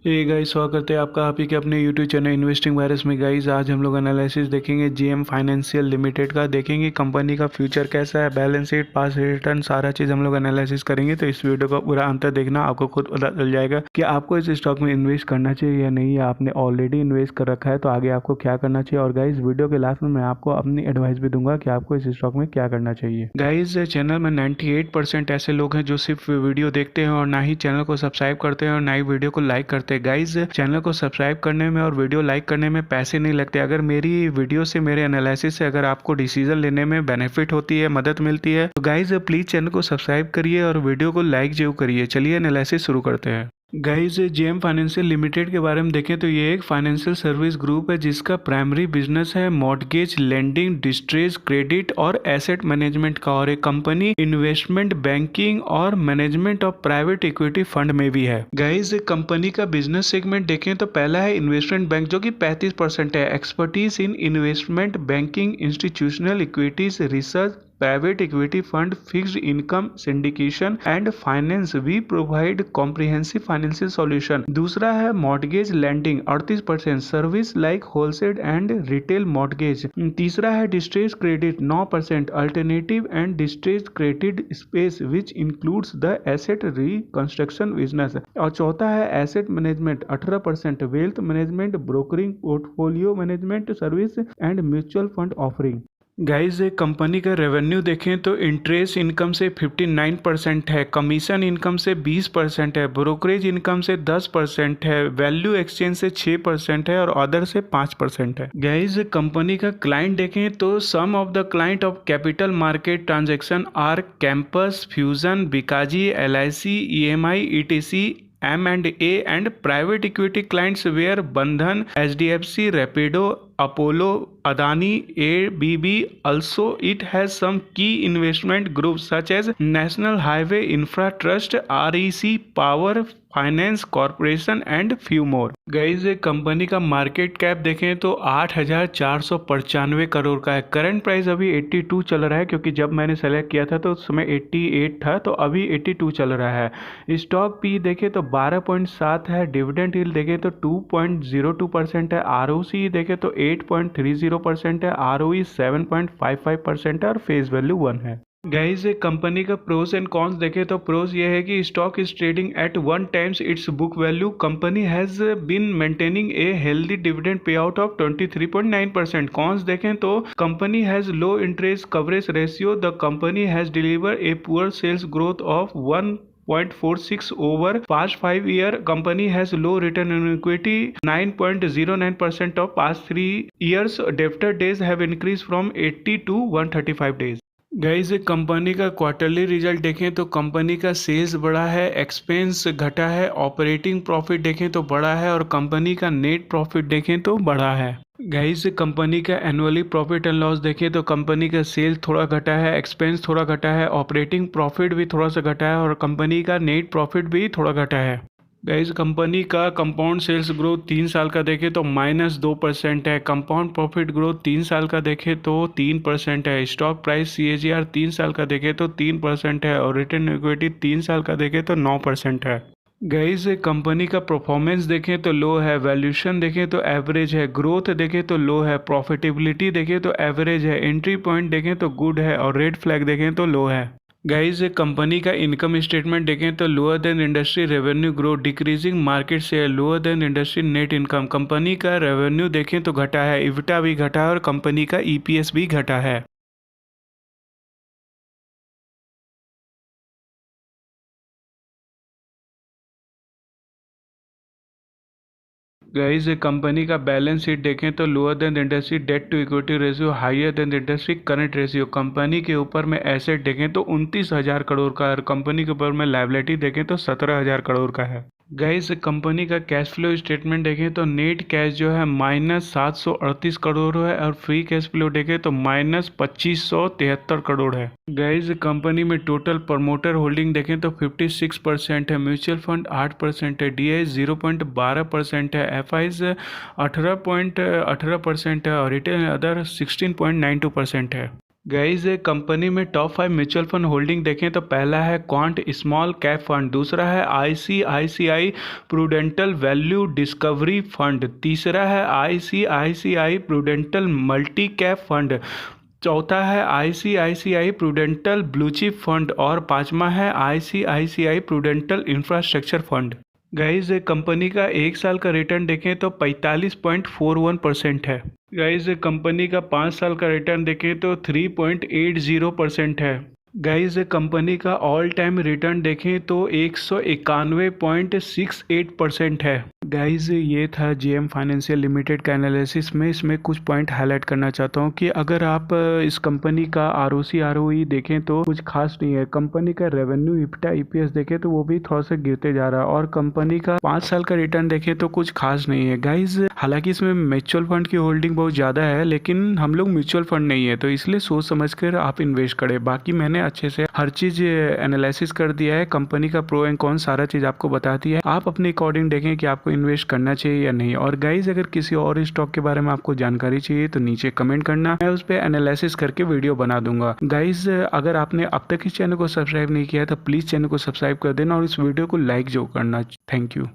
Guys, स्वागत है आपका आप ही के अपने यूट्यूब चैनल इन्वेस्टिंग वायरस में। गाइस, आज हम लोग एनालिसिस देखेंगे जीएम फाइनेंशियल लिमिटेड का। देखेंगे कंपनी का फ्यूचर कैसा है, बैलेंस शीट, पास रिटर्न, सारा चीज़ हम लोग एनालिसिस करेंगे। तो इस वीडियो का पूरा अंत देखना, आपको खुद पता चल जाएगा कि आपको इस स्टॉक में इन्वेस्ट करना चाहिए या नहीं, या आपने ऑलरेडी इन्वेस्ट कर रखा है तो आगे आपको क्या करना चाहिए। और गाइस, वीडियो के लास्ट में मैं आपको अपनी एडवाइस भी दूंगा कि आपको इस स्टॉक में क्या करना चाहिए। गाइस, चैनल में 98% ऐसे लोग हैं जो सिर्फ वीडियो देखते हैं और ना ही चैनल को सब्सक्राइब करते हैं और ना ही वीडियो को लाइक करते हैं। गाइज, चैनल को सब्सक्राइब करने में और वीडियो लाइक करने में पैसे नहीं लगते। अगर मेरी वीडियो से, मेरे एनालिसिस से अगर आपको डिसीजन लेने में बेनिफिट होती है, मदद मिलती है, तो गाइज प्लीज चैनल को सब्सक्राइब करिए और वीडियो को लाइक जरूर करिए। चलिए एनालिसिस शुरू करते हैं। गाइज, जेएम फाइनेंशियल लिमिटेड के बारे में देखें तो ये एक फाइनेंशियल सर्विस ग्रुप है जिसका प्राइमरी बिजनेस है मॉर्टगेज लेंडिंग, डिस्ट्रेस क्रेडिट और एसेट मैनेजमेंट का। और एक कंपनी इन्वेस्टमेंट बैंकिंग और management of private equity fund में भी है। गाइज, कंपनी का बिजनेस सेगमेंट देखें तो पहला है इन्वेस्टमेंट बैंक जो कि 35% है। Expertise in investment banking, institutional equities, research, private equity fund, fixed income syndication and finance. We provide comprehensive financial solution. दूसरा है mortgage lending 38%, service like wholesale and retail mortgage. तीसरा है distress credit 9%, alternative and distress credit space which includes the asset reconstruction business. और चौथा है asset management 18%, wealth management, brokering, portfolio management service and mutual fund offering. Guys, एक company का revenue देखें तो interest income से 59% है, कमीशन इनकम से 20% है, ब्रोकरेज इनकम से 10% है, वैल्यू एक्सचेंज से 6% है और अदर से 5% है। गाइज, कंपनी का क्लाइंट देखें तो some of the client of capital market transaction are Campus, Fusion, Bikaji, LIC, EMI, ETC, M&A and private equity clients were Bandhan, HDFC, Rapido, Apollo, Adani, ABB. Also, it has some key investment groups such as National Highway Infra Trust, REC, Power finance corporation and few more. Guys, company का market cap देखें तो 8,495 करोड़ का है। Current price अभी 82 चल रहा है, क्योंकि जब मैंने सेलेक्ट किया था तो उस समय 88 था, तो अभी 82 चल रहा है। स्टॉक पी देखें तो 12.7 है, डिविडेंड यील्ड देखें तो 2.02% है, ROC देखें तो 8.30% है, ROE 7.55% है और फेस वैल्यू 1 है। गाइज, कंपनी का प्रोस एंड कॉन्स देखें तो प्रोस ये है कि stock is trading at 1 times its book value. Company has been maintaining a healthy dividend pay out of 23.9%। Cons देखें तो company has low interest coverage ratio. The company has deliver a poor sales growth of 1.46 over past 5 year. Company has low return on equity 9.09% of past 3 years. Debtor days have increased from 80 to 135 days. Guys, company का quarterly result देखें तो company का sales बढ़ा है, expense घटा है, operating profit देखें तो बढ़ा है और कंपनी का नेट प्रॉफिट देखें तो बढ़ा है। गाइज, कंपनी का एनुअली प्रॉफिट एंड लॉस देखें तो कंपनी का सेल्स थोड़ा घटा है, एक्सपेंस थोड़ा घटा है, ऑपरेटिंग प्रॉफिट भी थोड़ा सा घटा है और कंपनी का नेट प्रॉफिट भी थोड़ा घटा है। गाइज, कंपनी का कंपाउंड सेल्स ग्रोथ 3 साल का देखें तो -2% है, कंपाउंड प्रॉफिट ग्रोथ 3 साल का देखें तो 3% है, स्टॉक प्राइस CAGR 3 साल का देखें तो 3% है और रिटर्न इक्विटी 3 साल का देखें तो 9% है। गाइज, कंपनी का परफॉर्मेंस देखें तो लो है, वैल्यूएशन देखें तो एवरेज है, ग्रोथ देखें तो लो है, प्रॉफिटेबिलिटी देखें तो एवरेज है, एंट्री पॉइंट देखें तो गुड है और रेड फ्लैग देखें तो लो है। गाइज, कंपनी का इनकम स्टेटमेंट देखें तो lower than industry revenue growth, decreasing market share, lower than industry net income. Company का रेवेन्यू देखें तो घटा है, इबिटा भी घटा है और कंपनी का EPS भी घटा है। गाइज, कंपनी का बैलेंस शीट देखें तो lower than industry debt to equity ratio, higher than industry current ratio. Company के ऊपर में एसेट देखें तो 29,000 करोड़ का और कंपनी के ऊपर में लायबिलिटी देखें तो 17,000 करोड़ का है। गाइज, कंपनी का कैश फ्लो स्टेटमेंट देखें तो नेट कैश जो है -738 करोड़ है और फ्री कैश फ्लो देखें तो -2573 करोड़ है। गाइज, कंपनी में टोटल प्रमोटर होल्डिंग देखें तो 56% है, म्यूचुअल फंड 8% है, DI 0.12% है, FIs 18.18% है और रिटेल अदर 16.92% है। गाइज कंपनी में टॉप 5 म्यूचुअल फंड होल्डिंग देखें तो पहला है क्वांट स्मॉल कैप फंड, दूसरा है ICICI Prudential value discovery fund, तीसरा है ICICI Prudential multi cap fund, चौथा है आईसीआईसीआई प्रूडेंटल ब्लूचिप फंड और पांचवा है ICICI Prudential infrastructure fund. Guys company का एक साल का रिटर्न देखें तो 45.41% है। गाइज कंपनी का 5 साल का रिटर्न देखें तो 3.80% है। गाइज कंपनी का ऑल टाइम रिटर्न देखें तो 191.68% है। गाइज ये था जेएम फाइनेंशियल लिमिटेड का एनालिसिस में इसमें कुछ पॉइंट हाईलाइट करना चाहता हूँ कि अगर आप इस कंपनी का आरओसी आरओई देखें तो कुछ खास नहीं है। कंपनी का रेवेन्यू इप्टा ईपीएस देखें तो वो भी थोड़ा सा गिरते जा रहा है और कंपनी का 5 साल का रिटर्न देखें तो कुछ खास नहीं है। गाइज हालांकि इसमें म्यूचुअल फंड की होल्डिंग बहुत ज़्यादा है लेकिन हम लोग म्यूचुअल फंड नहीं है तो इसलिए सोच समझ कर आप इन्वेस्ट करें। बाकी मैंने अच्छे से हर चीज़ एनालिसिस कर दिया है, कंपनी का प्रो एंड कॉन सारा चीज़ आपको बता दिया है। आप अपने अकॉर्डिंग देखें कि आपको इन्वेस्ट करना चाहिए या नहीं। और गाइज अगर किसी और स्टॉक के बारे में आपको जानकारी चाहिए तो नीचे कमेंट करना, मैं उस पर एनालिसिस करके वीडियो बना दूंगा। गाइज अगर आपने अब तक इस चैनल को सब्सक्राइब नहीं किया है तो प्लीज़ चैनल को सब्सक्राइब कर देना और इस वीडियो को लाइक जो करना। Thank you.